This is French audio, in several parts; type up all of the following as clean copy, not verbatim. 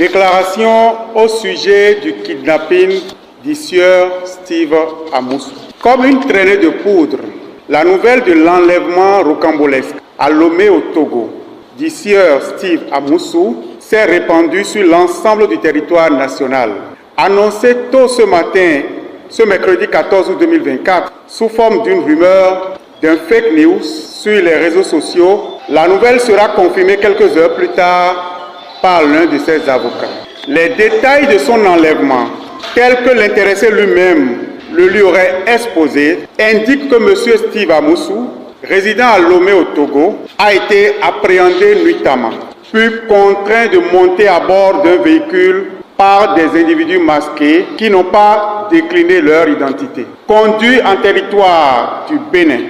Déclaration au sujet du kidnapping du sieur Steve Amoussou. Comme une traînée de poudre, la nouvelle de l'enlèvement rocambolesque à Lomé au Togo du sieur Steve Amoussou s'est répandue sur l'ensemble du territoire national. Annoncé tôt ce matin, ce mercredi 14 août 2024, sous forme d'une rumeur, d'un fake news sur les réseaux sociaux, la nouvelle sera confirmée quelques heures plus tard par l'un de ses avocats. Les détails de son enlèvement, tels que l'intéressé lui-même le lui aurait exposé, indiquent que M. Steve Amoussou, résident à Lomé au Togo, a été appréhendé nuitamment, puis contraint de monter à bord d'un véhicule par des individus masqués qui n'ont pas décliné leur identité. Conduit en territoire du Bénin,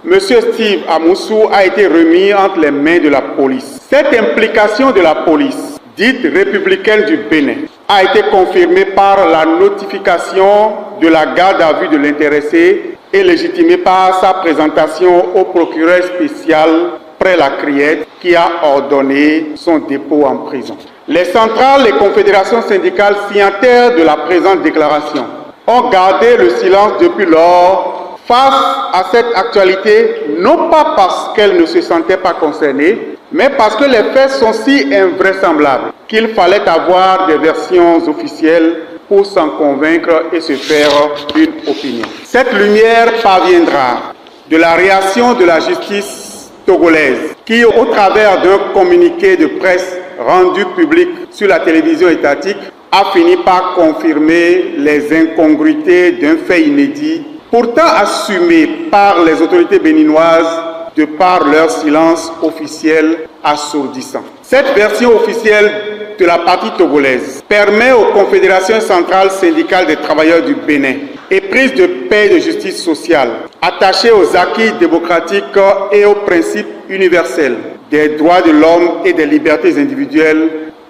M. Steve Amoussou a été remis entre les mains de la police. Cette implication de la police, dite républicaine du Bénin, a été confirmée par la notification de la garde à vue de l'intéressé et légitimée par sa présentation au procureur spécial près la Criette qui a ordonné son dépôt en prison. Les centrales et confédérations syndicales signataires de la présente déclaration ont gardé le silence depuis lors face à cette actualité, non pas parce qu'elles ne se sentaient pas concernées, mais parce que les faits sont si invraisemblables qu'il fallait avoir des versions officielles pour s'en convaincre et se faire une opinion. Cette lumière parviendra de la réaction de la justice togolaise qui, au travers d'un communiqué de presse rendu public sur la télévision étatique, a fini par confirmer les incongruités d'un fait inédit, pourtant assumé par les autorités béninoises de par leur silence officiel assourdissant. Cette version officielle de la partie togolaise permet aux confédérations centrales syndicales des travailleurs du Bénin, éprise de paix et de justice sociale, attachées aux acquis démocratiques et aux principes universels des droits de l'homme et des libertés individuelles,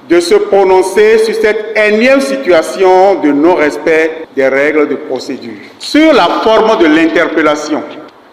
de se prononcer sur cette énième situation de non-respect des règles de procédure. Sur la forme de l'interpellation,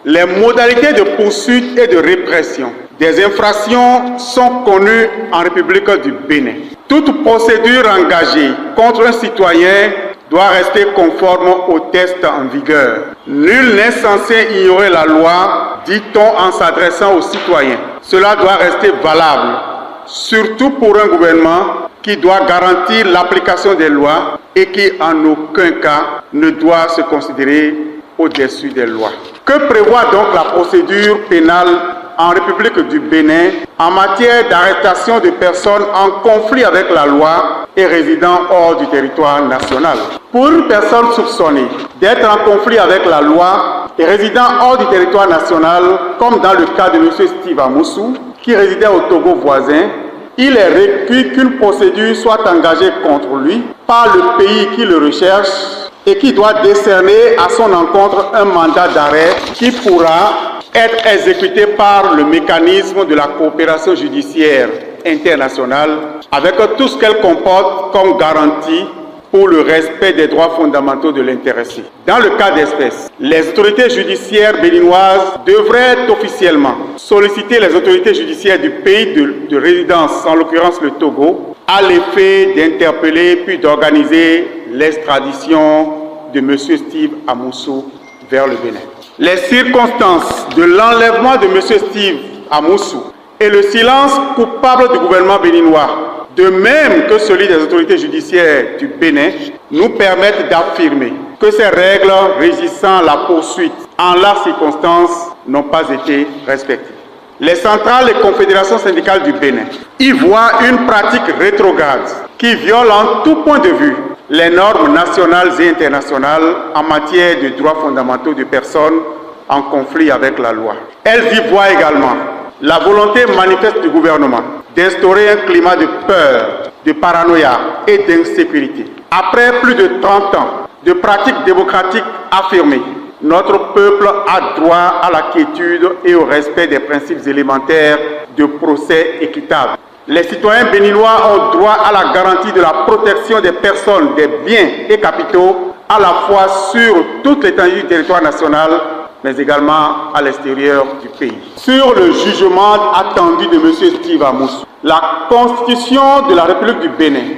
les modalités de poursuite et de répression des infractions sont connues en République du Bénin. Toute procédure engagée contre un citoyen doit rester conforme aux textes en vigueur. Nul n'est censé ignorer la loi, dit-on en s'adressant aux citoyens. Cela doit rester valable, surtout pour un gouvernement qui doit garantir l'application des lois et qui en aucun cas ne doit se considérer au-dessus des lois. Que prévoit donc la procédure pénale en République du Bénin en matière d'arrestation de personnes en conflit avec la loi et résidant hors du territoire national? Pour une personne soupçonnée d'être en conflit avec la loi et résidant hors du territoire national, comme dans le cas de M. Steve Amoussou, qui résidait au Togo voisin, il est requis qu'une procédure soit engagée contre lui par le pays qui le recherche et qui doit décerner à son encontre un mandat d'arrêt qui pourra être exécuté par le mécanisme de la coopération judiciaire internationale avec tout ce qu'elle comporte comme garantie pour le respect des droits fondamentaux de l'intéressé. Dans le cas d'espèce, les autorités judiciaires béninoises devraient officiellement solliciter les autorités judiciaires du pays de résidence, en l'occurrence le Togo, à l'effet d'interpeller puis d'organiser l'extradition de M. Steve Amoussou vers le Bénin. Les circonstances de l'enlèvement de M. Steve Amoussou et le silence coupable du gouvernement béninois, de même que celui des autorités judiciaires du Bénin, nous permettent d'affirmer que ces règles régissant la poursuite en la circonstance n'ont pas été respectées. Les centrales et confédérations syndicales du Bénin y voient une pratique rétrograde qui viole en tout point de vue les normes nationales et internationales en matière de droits fondamentaux de personnes en conflit avec la loi. Elles y voient également la volonté manifeste du gouvernement d'instaurer un climat de peur, de paranoïa et d'insécurité. Après plus de 30 ans de pratiques démocratiques affirmées, notre peuple a droit à la quiétude et au respect des principes élémentaires de procès équitable. Les citoyens béninois ont droit à la garantie de la protection des personnes, des biens et capitaux, à la fois sur toute l'étendue du territoire national, mais également à l'extérieur du pays. Sur le jugement attendu de M. Steve Amoussou, la Constitution de la République du Bénin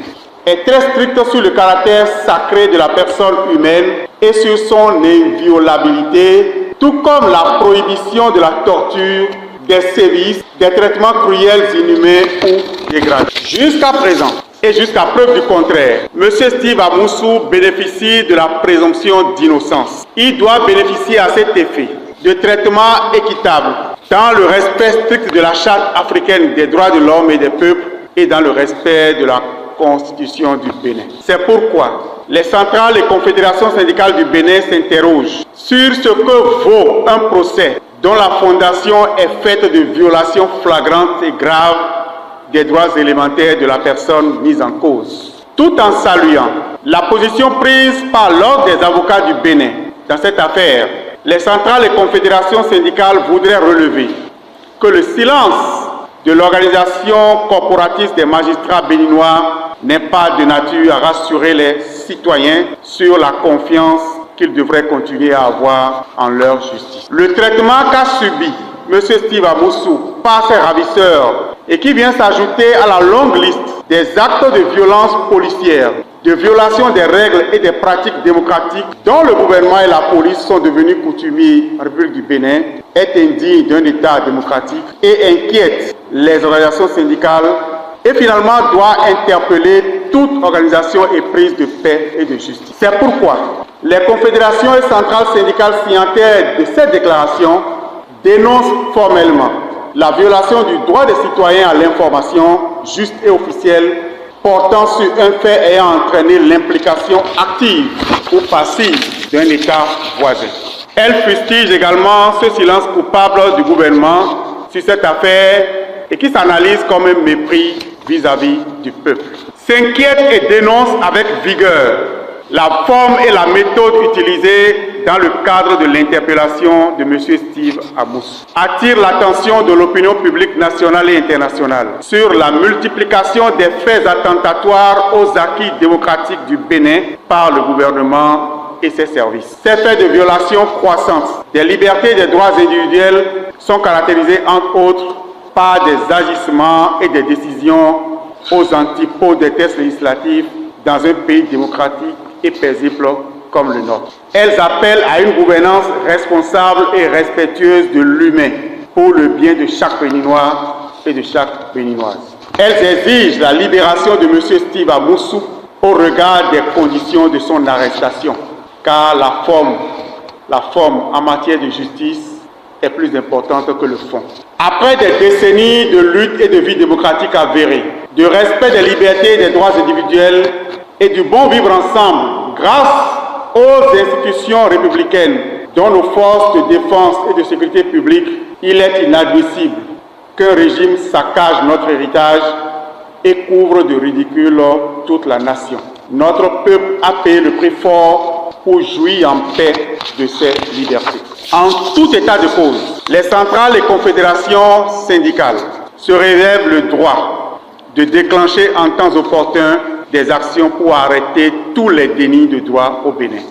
est très stricte sur le caractère sacré de la personne humaine et sur son inviolabilité, tout comme la prohibition de la torture, des sévices, des traitements cruels, inhumains ou dégradants. Jusqu'à présent, et jusqu'à preuve du contraire, M. Steve Amoussou bénéficie de la présomption d'innocence. Il doit bénéficier à cet effet de traitements équitables dans le respect strict de la Charte africaine des droits de l'homme et des peuples et dans le respect de la Constitution du Bénin. C'est pourquoi les centrales et confédérations syndicales du Bénin s'interrogent sur ce que vaut un procès dont la fondation est faite de violations flagrantes et graves des droits élémentaires de la personne mise en cause. Tout en saluant la position prise par l'Ordre des avocats du Bénin dans cette affaire, les centrales et confédérations syndicales voudraient relever que le silence de l'organisation corporatiste des magistrats béninois n'est pas de nature à rassurer les citoyens sur la confiance qu'ils devraient continuer à avoir en leur justice. Le traitement qu'a subi M. Steve Amoussou par ses ravisseurs et qui vient s'ajouter à la longue liste des actes de violence policière, de violation des règles et des pratiques démocratiques dont le gouvernement et la police sont devenus coutumiers en République du Bénin, est indigne d'un État démocratique et inquiète les organisations syndicales et finalement doit interpeller toute organisation éprise de paix et de justice. C'est pourquoi les confédérations et centrales syndicales signataires de cette déclaration dénoncent formellement la violation du droit des citoyens à l'information juste et officielle portant sur un fait ayant entraîné l'implication active ou passive d'un État voisin. Elle fustige également ce silence coupable du gouvernement sur cette affaire et qui s'analyse comme un mépris vis-à-vis du peuple. S'inquiète et dénonce avec vigueur la forme et la méthode utilisées dans le cadre de l'interpellation de M. Steve Amoussou. Attire l'attention de l'opinion publique nationale et internationale sur la multiplication des faits attentatoires aux acquis démocratiques du Bénin par le gouvernement et ses services. Ces faits de violation croissante des libertés et des droits individuels sont caractérisés entre autres par des agissements et des décisions aux antipodes des tests législatifs dans un pays démocratique et paisible comme le nôtre. Elles appellent à une gouvernance responsable et respectueuse de l'humain pour le bien de chaque Béninois et de chaque Béninoise. Elles exigent la libération de M. Steve Amoussou au regard des conditions de son arrestation, car la forme en matière de justice est plus importante que le fond. Après des décennies de lutte et de vie démocratique avérée, de respect des libertés et des droits individuels et du bon vivre ensemble grâce aux institutions républicaines dont nos forces de défense et de sécurité publique, il est inadmissible qu'un régime saccage notre héritage et couvre de ridicule toute la nation. Notre peuple a payé le prix fort pour jouir en paix de ses libertés. En tout état de cause, les centrales et confédérations syndicales se réservent le droit de déclencher en temps opportun des actions pour arrêter tous les dénis de droits au Bénin.